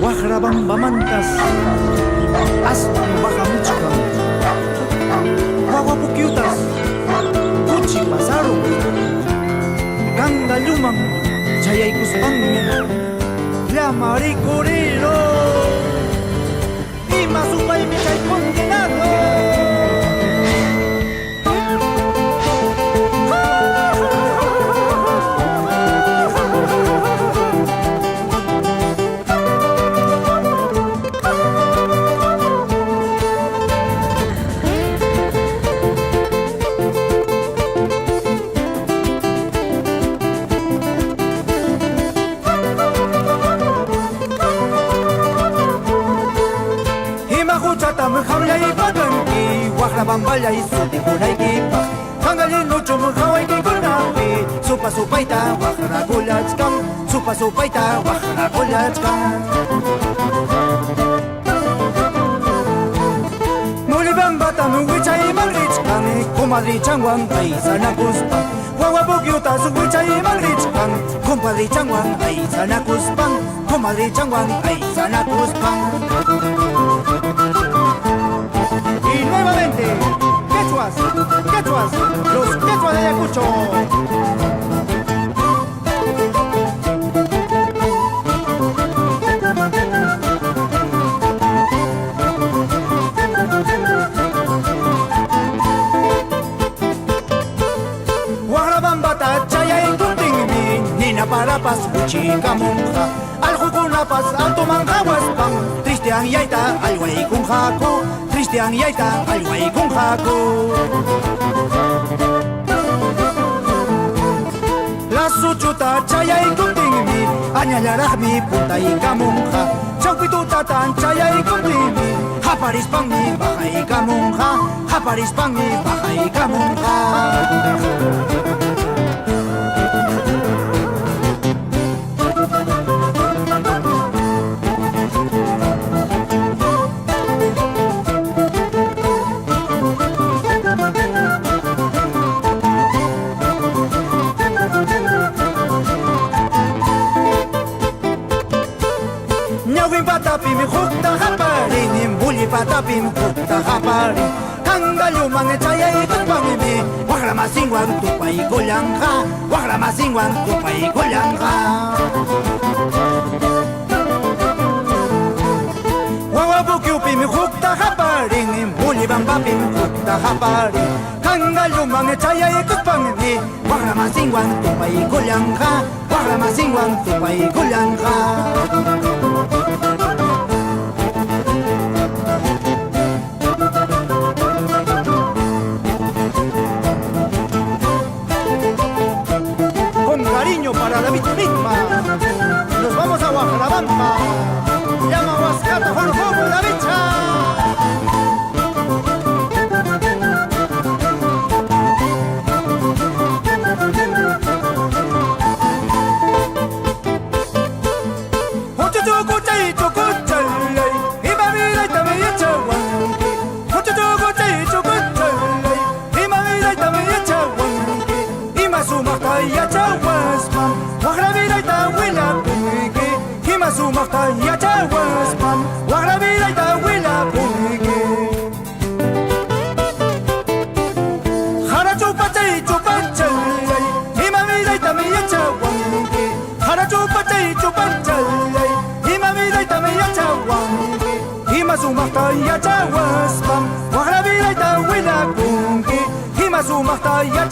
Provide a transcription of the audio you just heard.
Wahrabamba mantas, asno bajamuchka, wawapukyutas, kuchi pasaron, gandaluman, chayaykuspanmi, llamaricuriro, y masupaymi chay condenado. Bambala y su ticuna y kipa Hangali no chumu hawai ki kunapi Supa supaita wahara kulachkan Supa supaita wahara kulachkan Mulibang bata muwichay magrichkan Kumadri changwang ay sanakuspan Wawabugyuta suwichay magrichkan Kumpadri changwang ay sanakuspan Kumadri changwang ay sanakuspan Y nuevamente, quechuas, los quechuas de Ayacucho. Guarabambata, chaya y kuntingmi, nina parapas, uchica monja, aljucunapas, altomanjahuaspan, tristean yaita, alhuay kunjaco. Cristian yaita alway kung hako La suchuta chayay kuntingmi Anyalarahmi putay kamunha Chawpitutatan chayay kuntingmi Haparispangmi bahay kamunha Haparispangmi bahay kamunha Patapim hukta haparin Bulli patapim hukta haparin Kangalyumang chayay kupangimi Wagramasingwang tupay kulyangha Wagramasingwang tupay kulyangha Wawabukyupim hukta haparin Bulli bambapim hukta haparin Kangalyumang chayay kupangimi Wagramasingwang tupay kulyangha Wagramasingwang tupay kulyangha Para la misma, nos vamos a Guajarabamba, llama Huascata, Jorjoco, la bicha. Sumakta ya chawaspan Wagrabila ita wila pumike Hara chupachay chupachay Himamida ita miya chawanke Hara chupachay chupachay Himamida ita miya chawanke Hima sumakta ya chawaspan Wagrabila ita wila pumike Hima sumakta ya